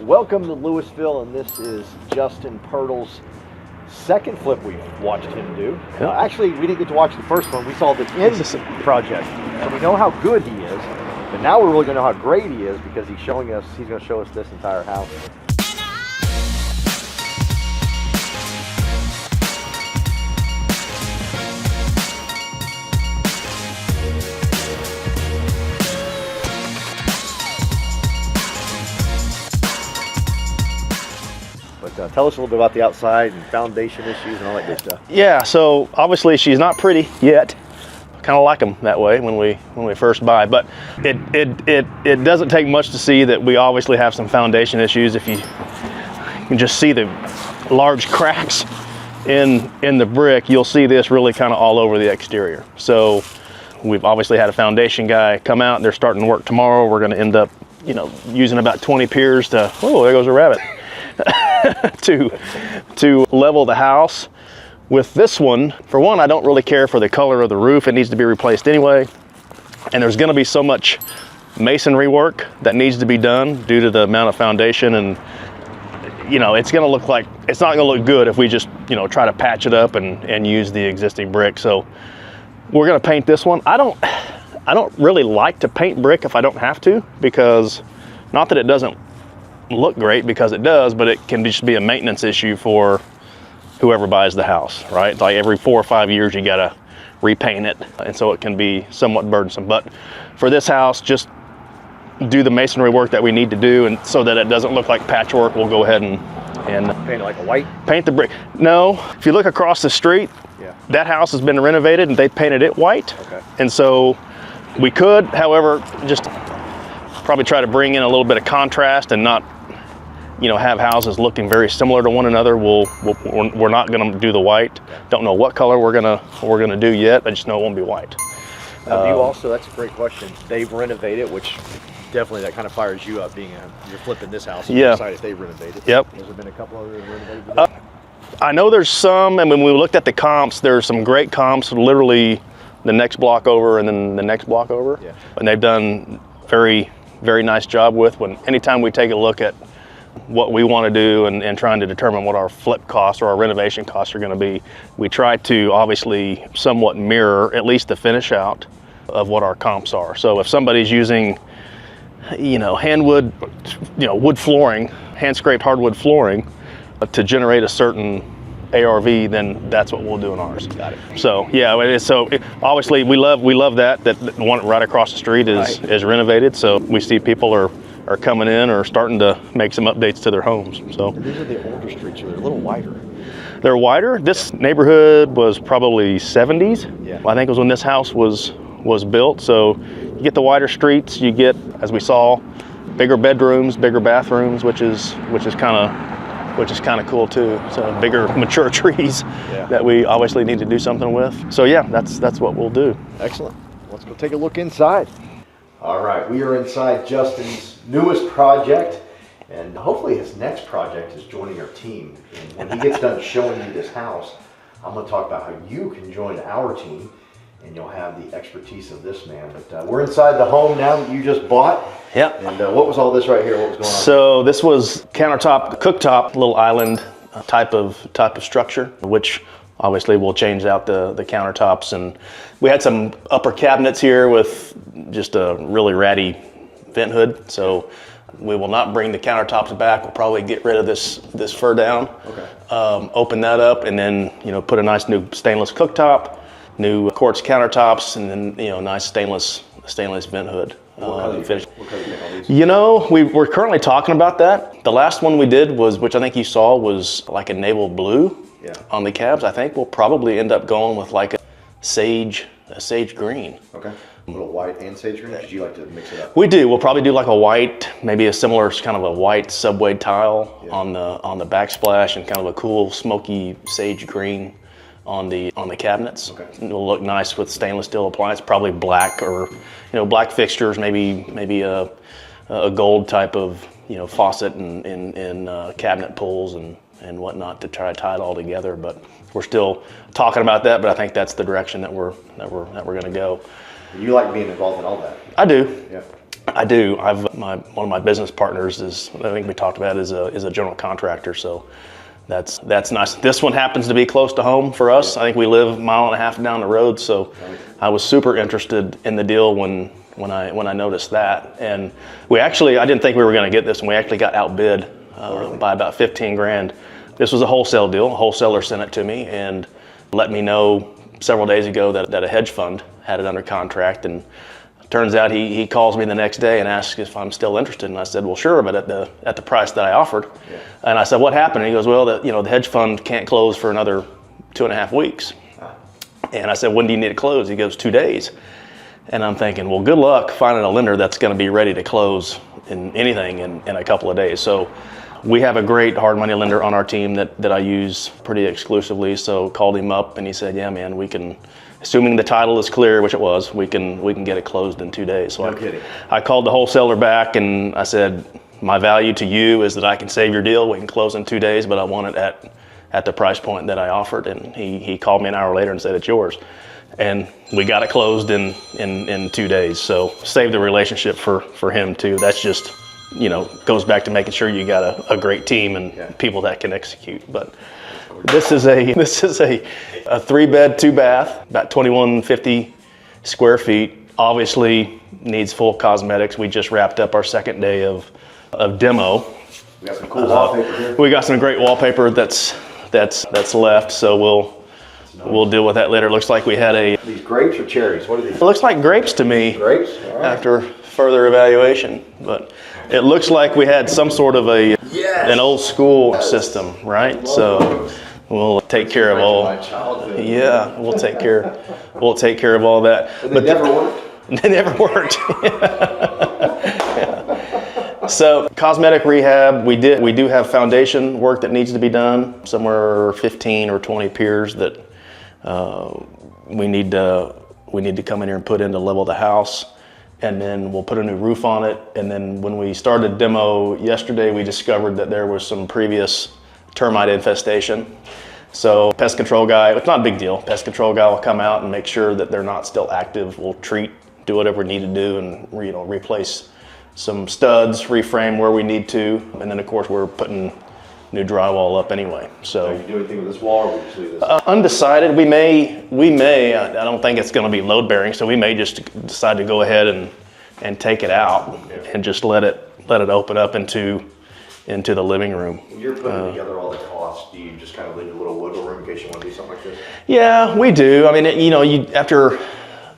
Welcome to Louisville, and this is Justin Pirtle's second flip we've watched him do. Actually, we didn't get to watch the first one. We saw the end project, so we know how good he is. But now we're really going to know how great he is because he's going to show us this entire house. Tell us a little bit about the outside and foundation issues and all that good stuff. Yeah, so obviously she's not pretty yet. Kind of like them that way when we first buy, but it doesn't take much to see that we obviously have some foundation issues. If you can just see the large cracks in the brick, you'll see this really kind of all over the exterior. So we've obviously had a foundation guy come out. They're starting to work tomorrow. We're going to end up, using about 20 piers to. Oh, there goes a rabbit. to level the house. With this one, for one, I don't really care for the color of the roof. It needs to be replaced anyway. And there's gonna be so much masonry work that needs to be done due to the amount of foundation, and it's gonna look like, it's not gonna look good if we just, try to patch it up and use the existing brick. So we're gonna paint this one. I don't really like to paint brick if I don't have to, because not that it doesn't look great, because it does, but it can just be a maintenance issue for whoever buys the house, right? Like every 4 or 5 years you gotta repaint it, and so it can be somewhat burdensome. But for this house, just do the masonry work that we need to do, and so that it doesn't look like patchwork, we'll go ahead and paint it like a white? Paint the brick. No, if you look across the street, that house has been renovated and they painted it white. Okay. And so we could, however, just probably try to bring in a little bit of contrast and not have houses looking very similar to one another. We're not going to do the white. Don't know what color we're gonna do yet. I just know it won't be white. You also, that's a great question. They've renovated, which definitely that kind of fires you up, you're flipping this house and you decide if they renovated. Yep. Has there been a couple others renovated? I know there's some, and when we looked at the comps, there's some great comps, literally the next block over and then the next block over. Yeah. And they've done very, very nice job with anytime we take a look at what we want to do and trying to determine what our flip costs or our renovation costs are going to be, we try to obviously somewhat mirror at least the finish out of what our comps are. So if somebody's using, handwood, wood flooring, hand scraped hardwood flooring to generate a certain ARV, then that's what we'll do in ours. Got it. So yeah, obviously we love that the one right across the street is renovated. So we see people are coming in or starting to make some updates to their homes. So and these are the older streets, so they're a little wider. They're wider. This neighborhood was probably 70s. Yeah. I think it was when this house was built. So you get the wider streets, you get, as we saw, bigger bedrooms, bigger bathrooms, which is kind of cool too. So bigger mature trees that we obviously need to do something with. So yeah, that's what we'll do. Excellent. Let's go take a look inside. All right, we are inside Justin's newest project, and hopefully his next project is joining our team. And when he gets done showing you this house, I'm going to talk about how you can join our team, and you'll have the expertise of this man. But we're inside the home now that you just bought. Yep. And what was all this right here? What was going on? So this was countertop, cooktop, little island type of structure, which obviously we'll change out the countertops. And we had some upper cabinets here with just a really ratty vent hood. So we will not bring the countertops back. We'll probably get rid of this fur down. Okay. Open that up, and then put a nice new stainless cooktop, new quartz countertops, and then nice stainless vent hood. What color you all these? We're currently talking about that. The last one we did was, which I think you saw, was like a naval blue on the cabs. I think we'll probably end up going with like a sage green. Okay. A little white and sage green? Did you like to mix it up? We do. We'll probably do like a white, maybe a similar kind of a white subway tile on the backsplash, and kind of a cool smoky sage green on the cabinets. Okay. It'll look nice with stainless steel appliance, probably black or black fixtures, maybe a gold type of faucet and cabinet pulls and whatnot to try to tie it all together. But we're still talking about that. But I think that's the direction that we're going to go. You like being involved in all that? I do. Yeah. I do. One of my business partners is, I think we talked about, is a general contractor, so that's nice. This one happens to be close to home for us. I think we live 1.5 miles down the road, so I was super interested in the deal when I noticed that. And I didn't think we were going to get this, and we actually got outbid by about 15 grand. This was a wholesale deal. A wholesaler sent it to me and let me know several days ago that a hedge fund had it under contract, and turns out he calls me the next day and asks if I'm still interested, and I said, well, sure, but at the price that I offered. Yeah. And I said, what happened? And he goes, well, the hedge fund can't close for another 2.5 weeks. And I said, when do you need to close? He goes, 2 days. And I'm thinking, well, good luck finding a lender that's going to be ready to close in anything in a couple of days. So we have a great hard money lender on our team that I use pretty exclusively. So called him up and he said, yeah, man, we can, assuming the title is clear, which it was, we can get it closed in 2 days. So no kidding. I called the wholesaler back and I said, my value to you is that I can save your deal. We can close in 2 days, but I want it at the price point that I offered. And he called me an hour later and said, it's yours. And we got it closed in 2 days. So saved the relationship for him too. That's just, goes back to making sure you got a great team and people that can execute. But this is a 3-bed, 2-bath, about 2,150 square feet. Obviously needs full cosmetics. We just wrapped up our second day of demo. We got some cool wallpaper here. We got some great wallpaper that's left. So we'll deal with that later. It looks like we had These grapes or cherries? What are these? It looks like grapes to me. Grapes? All right. After further evaluation, but it looks like we had some sort of an old school system, right? So we'll take care of all. Yeah, we'll take care of all that. But they never worked. They never worked. So cosmetic rehab, we do have foundation work that needs to be done. Somewhere 15 or 20 piers that we need to come in here and put in to level the house. And then we'll put a new roof on it. And then when we started demo yesterday, we discovered that there was some previous termite infestation. So pest control guy, it's not a big deal. Pest control guy will come out and make sure that they're not still active. We'll do whatever we need to do and replace some studs, reframe where we need to. And then of course we're putting new drywall up anyway. So are you doing anything with this wall, or we just leave this? Undecided. We may. I don't think it's going to be load bearing, so we may just decide to go ahead and take it out and just let it open up into the living room. When you're putting together all the costs, do you just kind of leave a little wiggle room in case you want to do something like this? Yeah, we do. I mean, you after a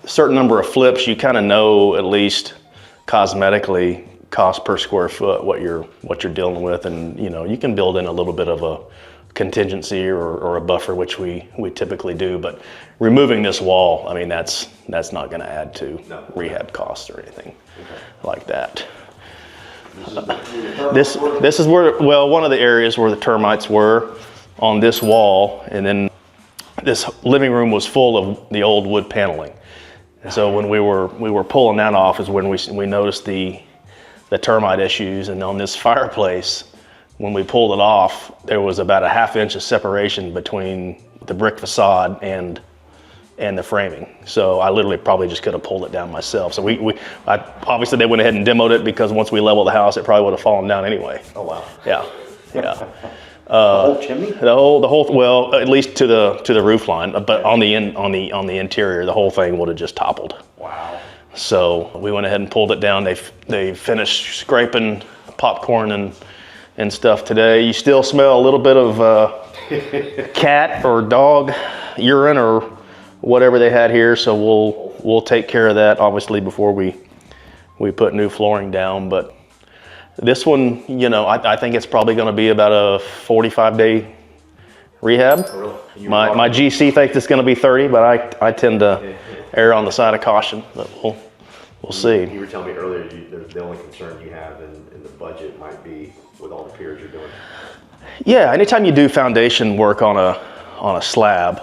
certain number of flips, you kind of know at least cosmetically cost per square foot what you're dealing with, and you can build in a little bit of a contingency or a buffer, which we typically do. But removing this wall, I mean, that's not going to add to rehab costs or anything like that. This is where, well, one of the areas where the termites were on this wall, and then this living room was full of the old wood paneling. And so when we were pulling that off is when we noticed the termite issues. And on this fireplace, when we pulled it off, there was about a 1/2 inch of separation between the brick facade and the framing. So I literally probably just could have pulled it down myself. So obviously they went ahead and demoed it, because once we leveled the house, it probably would have fallen down anyway. Oh wow. Yeah. The whole chimney? The whole, well, at least to the roof line, but on the interior, the whole thing would have just toppled. Wow. So we went ahead and pulled it down. They finished scraping popcorn and stuff today. You still smell a little bit of cat or dog urine or whatever they had here. So we'll take care of that obviously before we put new flooring down. But this one, I think it's probably going to be about a 45-day rehab. Really? My GC thinks it's going to be 30, but I tend to err on the side of caution. But we'll see. You were telling me earlier the only concern you have in the budget might be with all the piers you're doing. Yeah, anytime you do foundation work on a slab,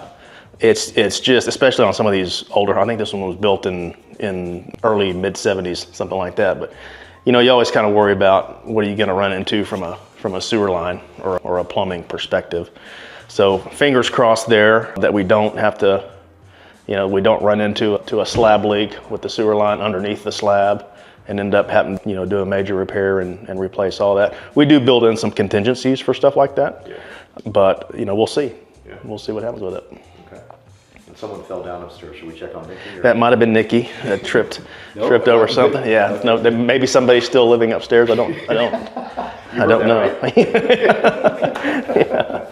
it's just, especially on some of these older, I think this one was built in early mid-70s, something like that. But you always kind of worry about what are you going to run into from a sewer line or a plumbing perspective. So fingers crossed there that we don't have to, we don't run into a slab leak with the sewer line underneath the slab. and end up having, do a major repair and replace all that. We do build in some contingencies for stuff like that, but we'll see. Yeah. We'll see what happens with it. Okay. And someone fell down upstairs. Should we check on Nikki? Or? That might have been Nikki that tripped over something. Yeah. Okay. No, there may be somebody still living upstairs. I don't know. Right? Yeah.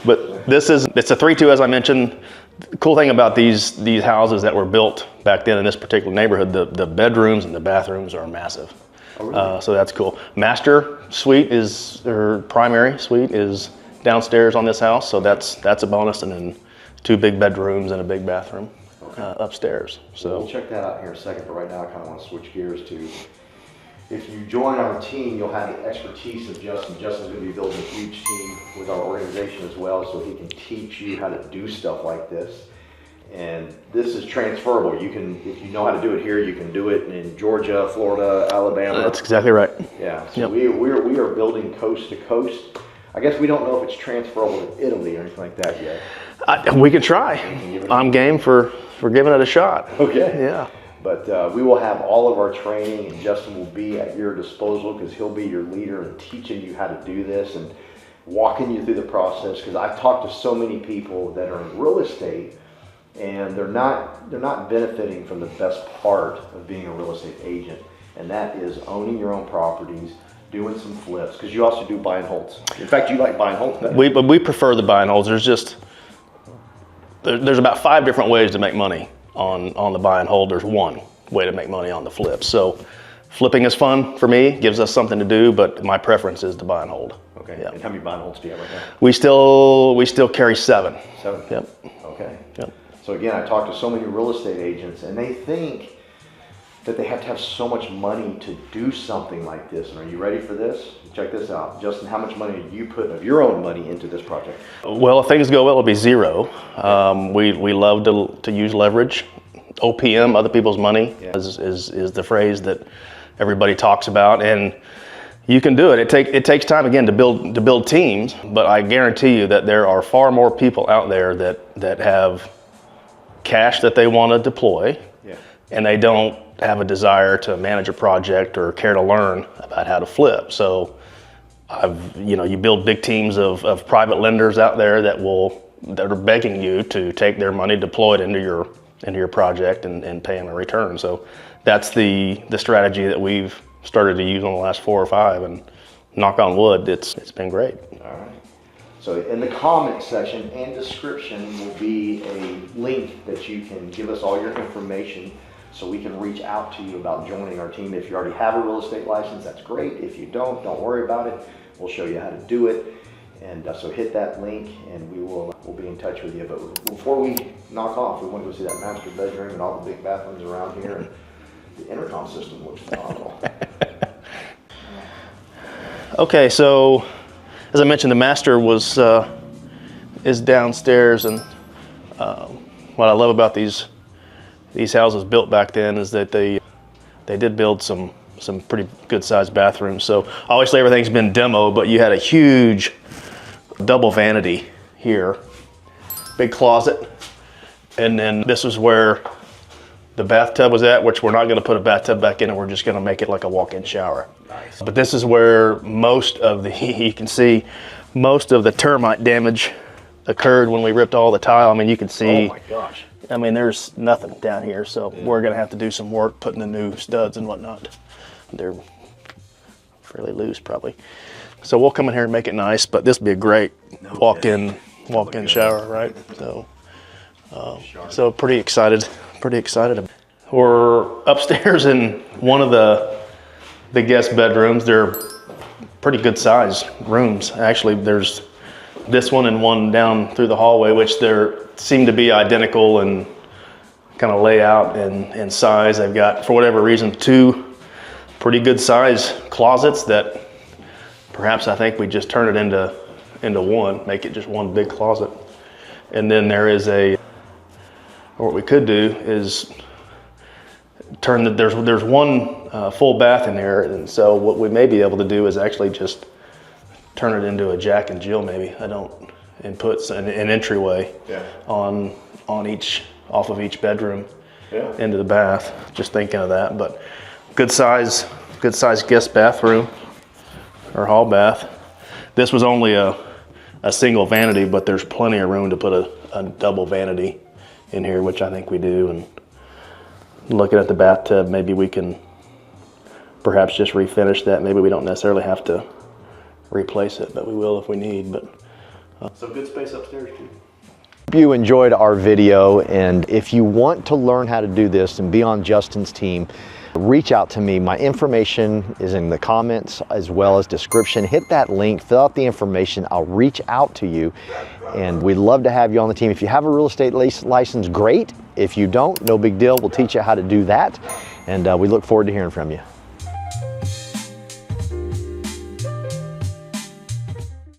But it's a 3-2, as I mentioned. The cool thing about these houses that were built back then in this particular neighborhood, the bedrooms and the bathrooms are massive. Oh, really? So that's cool. Master suite primary suite is downstairs on this house, so that's a bonus, and then 2 big bedrooms and a big bathroom upstairs. So we'll check that out here in a second, but right now I kind of want to switch gears to, if you join our team, you'll have the expertise of Justin. Justin's going to be building a huge team with our organization as well, so he can teach you how to do stuff like this. And this is transferable. You can, if you know how to do it here, you can do it in Georgia, Florida, Alabama. that's exactly right. Yeah, so we are building coast to coast. I guess we don't know if it's transferable to Italy or anything like that yet. We can try. I'm game for giving it a shot. Okay. Yeah. But we will have all of our training, and Justin will be at your disposal because he'll be your leader and teaching you how to do this and walking you through the process. Because I've talked to so many people that are in real estate, and they're not benefiting from the best part of being a real estate agent, and that is owning your own properties, doing some flips, because you also do buy and holds. In fact, you like buy and holds better. We prefer the buy and holds. There's about 5 different ways to make money on the buy and hold. There's one way to make money on the flips. So flipping is fun for me, gives us something to do, but my preference is to buy and hold. Okay. Yeah. And how many buy and holds do you have right now? We still carry 7. 7. Yep. Okay. Yep. So again, I talked to so many real estate agents, and they think that they have to have so much money to do something like this. And are you ready for this? Check this out. Justin, how much money are you putting of your own money into this project? Well, if things go well, it'll be 0. We love to use leverage. OPM, other people's money, is the phrase that everybody talks about, and you can do it. It takes time, again, to build teams, but I guarantee you that there are far more people out there that have cash that they want to deploy, and they don't have a desire to manage a project or care to learn about how to flip. So you build big teams of private lenders out there that are begging you to take their money, deploy it into your project and pay them a return. So that's the strategy that we've started to use on the last 4 or 5, and knock on wood, it's been great. All right. So in the comment section and description will be a link that you can give us all your information so we can reach out to you about joining our team. If you already have a real estate license, that's great. If you don't worry about it. We'll show you how to do it. And so hit that link and we'll be in touch with you. But before we knock off, we want to go see that master bedroom and all the big bathrooms around here. And the intercom system looks phenomenal. Okay, so as I mentioned, the master is downstairs, and what I love about these houses built back then is that they did build some pretty good sized bathrooms. So obviously everything's been demoed, but you had a huge double vanity here, big closet, and then this is where the bathtub was at, which we're not going to put a bathtub back in, and we're just going to make it like a walk-in shower. Nice. But this is where most of you can see most of the termite damage occurred when we ripped all the tile. I mean, you can see. Oh my gosh. I mean, there's nothing down here, so we're going to have to do some work putting the new studs and whatnot. They're fairly loose, probably. So we'll come in here and make it nice, but this would be a great walk-in shower, right? So pretty excited. We're upstairs in one of the guest bedrooms. They're pretty good size rooms. Actually, there's this one and one down through the hallway, which seem to be identical in kind of layout and size. They've got, for whatever reason, 2 pretty good size closets that perhaps I think we just turn it into one, make it just one big closet. And then there is what we could do is there's one full bath in there, and so what we may be able to do is actually just turn it into a Jack and Jill maybe. And put an entryway off of each bedroom into the bath. Just thinking of that, but good size guest bathroom or hall bath. This was only a single vanity, but there's plenty of room to put a double vanity in here, which I think we do. And looking at the bathtub, maybe we can perhaps just refinish that. Maybe we don't necessarily have to replace it, but we will if we need. But so good space upstairs too. Hope you enjoyed our video, and if you want to learn how to do this and be on Justin's team, reach out to me. My information is in the comments as well as description. Hit that link, fill out the information. I'll reach out to you, and we'd love to have you on the team. If you have a real estate license, great. If you don't, no big deal. We'll teach you how to do that, and we look forward to hearing from you.